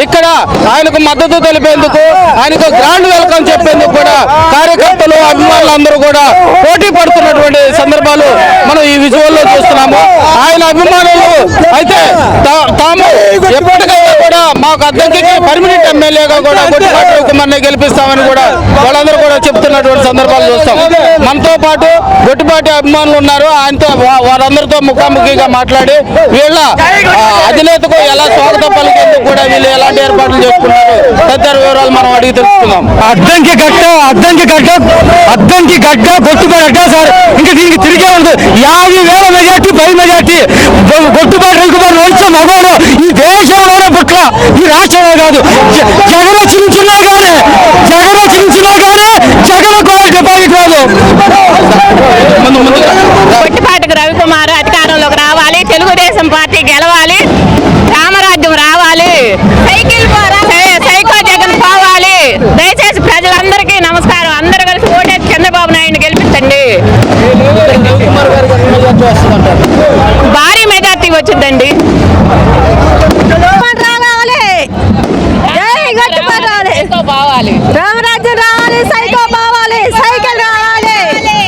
ఇక్కడ ఆయనకు మద్దతు తెలిపేందుకు, ఆయనకు గ్రాండ్ వెల్కమ్ చెప్పేందుకు కూడా కార్యకర్తలు, అభిమానులు అందరూ కూడా పోటీ పడుతున్నటువంటి సందర్భాలు మనం ఈ విజువల్లో చూస్తున్నాము. ఆయన అభిమానులు అయితే తాము ఎప్పటికైనా కూడా మాకు అద్దంకికి పర్మనెంట్ ఎమ్మెల్యేగా కూడా గొట్టిపాటి రవికుమార్ని గెలిపిస్తామని కూడా వాళ్ళందరూ కూడా చెప్తున్నటువంటి సందర్భాలు చూస్తాం. మనతో పాటు గొట్టిపాటి అభిమానులు ఉన్నారు. ఆయనతో వారందరితో ముఖాముఖిగా మాట్లాడి వీళ్ళ అధినేతకు ఎలా స్వాగతం పలికేందుకు కూడా వీళ్ళు ఎలాంటి ఏర్పాట్లు చేసుకున్నారు తదితర వివరాలు మనం అడిగి తెలుసుకుందాం. అద్దంకి గడ్డ గొట్టుపాటి అడ్డా సార్, ఇంకా దీనికి తిరిగే ఉండదు. 50,000 మెజార్టీ, 10 మెజార్టీ గొట్టుపాటి రవికుమార్ వంశ మగోడు ఈ దేశంలోనే పుట్ల, ఈ రాష్ట్రంలో కాదు. జగన్ వచ్చి నిల్చున్నా కానీ జగన్ కూడా డిపాజిట్ రాదు. గొట్టిపాటి రవికుమార్ అధికారంలోకి రావాలి, తెలుగుదేశం పార్టీ గెలవాలి, రామరాజ్యం రావాలి, సైకో జగన్ పోవాలి. దయచేసి ప్రజలందరికీ నమస్కారం. అందరూ కలిసి ఓటేసి చంద్రబాబు నాయుడిని గెలిపించండి. భారీ మెజార్టీ వచ్చిందండి. రామరాజ్యం రావాలి, సైకో పోవాలి, సైకిల్ రావాలి,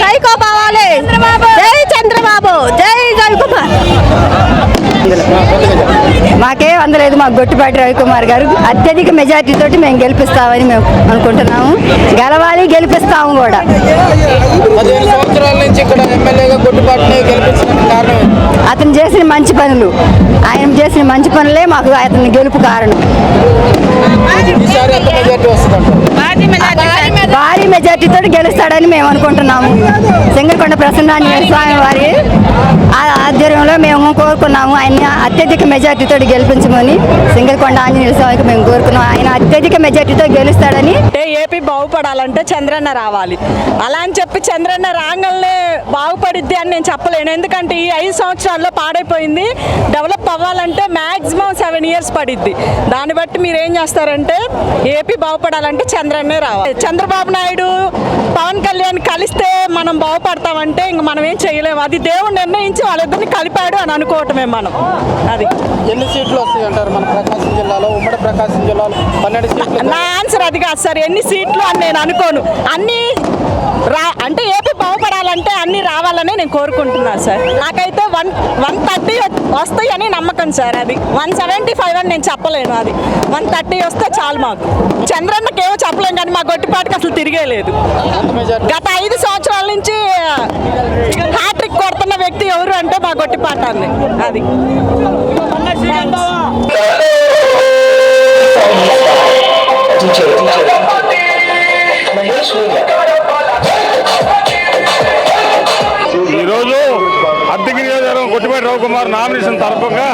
సైకో పోవాలి. జై చంద్రబాబు, జై రవికుమార్. మాకేం అందలేదు. మాకు గొట్టిపాటి రవికుమార్ గారు అత్యధిక మెజార్టీ తోటి మేము గెలిపిస్తామని మేము అనుకుంటున్నాము. గెలవాలి, గెలిపిస్తాము కూడా. 15 సంవత్సరాల నుంచి ఇక్కడ ఎమ్మెల్యేగా గొట్టిపాటిని గెలిపించడానికి కారణం అతను చేసిన మంచి పనులు, ఆయన చేసిన మంచి పనులే మాకు అతని గెలుపు కారణం. భారీ మెజార్టీ తోటి గెలుస్తాడని మేము అనుకుంటున్నాము. సింగరకొండ ప్రసన్నాంజనేయ స్వామి వారి ఆధ్వర్యంలో మేము కోరుకున్నాము. ఆయన అత్యధిక మెజార్టీతో గెలిపించమని సింగరకొండ ఆంజనేయ స్వామికి మేము కోరుకున్నాం. ఆయన అత్యధిక మెజార్టీతో గెలుస్తాడని. ఏపీ బాగుపడాలంటే చంద్రన్న రావాలి. అలా అని చెప్పి చంద్రన్న రాగానే బాగుపడిద్ది అని నేను చెప్పలేను. ఎందుకంటే ఈ 5 సంవత్సరాల్లో పాడైపోయింది. డెవలప్ అవ్వాలంటే మ్యాక్సిమం 7 years పడిద్ది. దాన్ని బట్టి మీరు ఏం చేస్తారంటే ఏపీ బాగుపడాలంటే చంద్రన్నే రావాలి. చంద్రబాబు నాయుడు, పవన్ కళ్యాణ్ కలిస్తే మనం బాగుపడతామంటే ఇంక మనం ఏం చేయలేము. అది దేవుడు నిర్ణయించి వాళ్ళిద్దరిని కలిపాడు అని అనుకోవటమే మనం. అది ఎన్ని సీట్లు వస్తాయి అంటారు మన ప్రకాశం జిల్లాలో? ఉమ్మడి ప్రకాశం జిల్లాలో 12 సీట్లు. నా ఆన్సర్ అది కాదు సార్. ఎన్ని సీట్లు అని నేను అనుకోను. అన్ని అంటే ఏపీ బాగుపడాలంటే అన్ని రావాలని నేను కోరుకుంటున్నాను సార్. నాకైతే 130 వస్తాయి అని నమ్మకం సార్. అది 175 అని నేను చెప్పలేను. అది 130 వస్తే చాలు మాకు. చంద్రన్నకి ఏమో చెప్పలేము కానీ మా గొట్టిపాటికి అసలు తిరిగే లేదు. గత 5 సంవత్సరాల నుంచి హ్యాట్రిక్ కొడుతున్న వ్యక్తి ఎవరు అంటే మా గొట్టిపాటాన్ని. అది ఈరోజు అద్దెకి నియోజకవర్గం గొట్టిపాటి రవికుమార్ నామినేషన్ తరఫుగా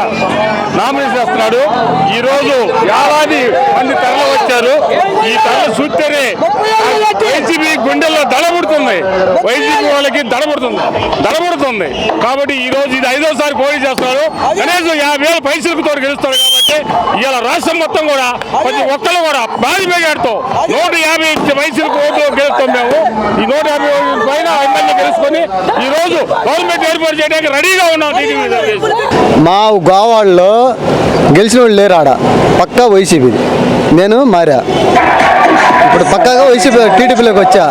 నామినేషన్ చేస్తున్నాడు. ఈరోజు 50 మంది తరలి వచ్చారు. ఈ తరలి చూస్తేనే వైసీపీ గుండెల్లో దడబుడుతుంది, వైసీపీ వాళ్ళకి దడబుడుతుంది. కాబట్టి ఈ రోజు ఇది 5వసారి పోటీ చేస్తున్నాడు. కనీసం 50,000 పైసలకు తోడు గెలుస్తాడు. కాబట్టి ఇవాళ రాష్ట్రం మొత్తం కూడా ప్రతి ఒక్కరు కూడా భారీ మెజార్టీతో 150 పైసలకు ఓటు గెలుస్తాం. మేము ఈ 150 పైన ఎమ్మెల్యే గెలుచుకొని ఈ రోజు గవర్నమెంట్ ఏర్పాటు చేయడానికి రెడీగా ఉన్నాం. మా గోవాడలో గెలిచిన వాళ్ళు లేరు. ఆడ పక్కా వైసీపీ. నేను మారా, ఇప్పుడు పక్కాగా వైసీపీ టీడీపీలోకి వచ్చా.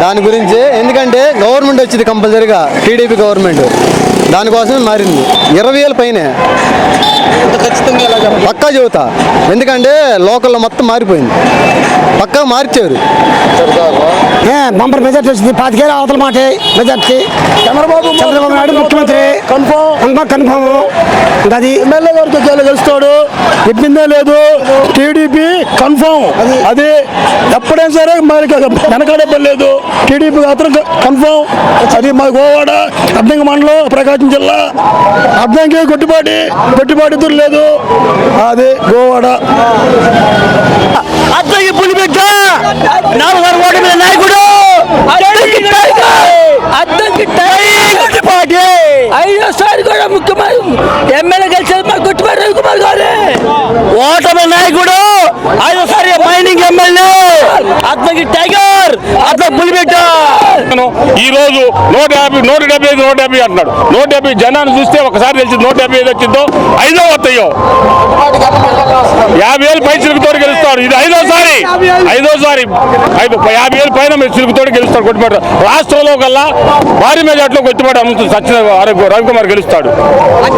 దాని గురించి ఎందుకంటే గవర్నమెంట్ వచ్చింది కంపల్సరీగా, టీడీపీ గవర్నమెంట్. దానికోసమే మారింది. 20,000 పైనే పక్కా చెబుతా. ఎందుకంటే లోకల్లో మొత్తం మారిపోయింది. పక్కా మార్చారు. బంపర్ మెజార్టీ వచ్చింది. 25,000 అవతల మాట మెజార్టీ. చంద్రబాబు నాయుడు ముఖ్యమంత్రి కన్ఫర్మ్. అది ఎమ్మెల్యే గారితో గెలుస్తాడు, ఇబ్బందే లేదు. TDP confirm. అది ఎప్పుడైనా సరే మరి వెనకాడే పర్లేదు. టీడీపీ మాత్రం కన్ఫర్మ్. అది మా గోవాడ అద్దంకి మండలం, ప్రకాశం జిల్లా. అద్దంకి గొట్టిపాటి ఇద్దరు లేదు. అది గోవాడ అద్దెకి పులిబిడ్డ 4 ఓటు మీద నాయకుడు గొట్టిపాటి. 5వసారి కూడా ముఖ్యమంత్రి ఎమ్మెల్యే గెలిచేది మా గొట్టిపాటి రవికుమార్ గారు. ఓటమి నాయకుడు 5వసారి మైనింగ్ ఎమ్మెల్యే అతనికి టైగర్ అతను పులిబిడ్డ. ఈ రోజు 150 అంటున్నాడు. 150 జనాన్ని చూస్తే ఒకసారి తెలిసింది 150 వచ్చిందో 5 వస్తాయో 50,000 పై చిలుకుతోటి గెలుస్తాడు. ఇది 5వసారి 50,000 పైన మీరు చిలుకుతోటి గెలుస్తాడు. కొట్టుబాటు రాష్ట్రంలో కల్లా భారీ మెజార్టీలో కొట్టుబాటు అమ్ముతుంది. సత్యనారాయణ రవికుమార్ గెలుస్తాడు.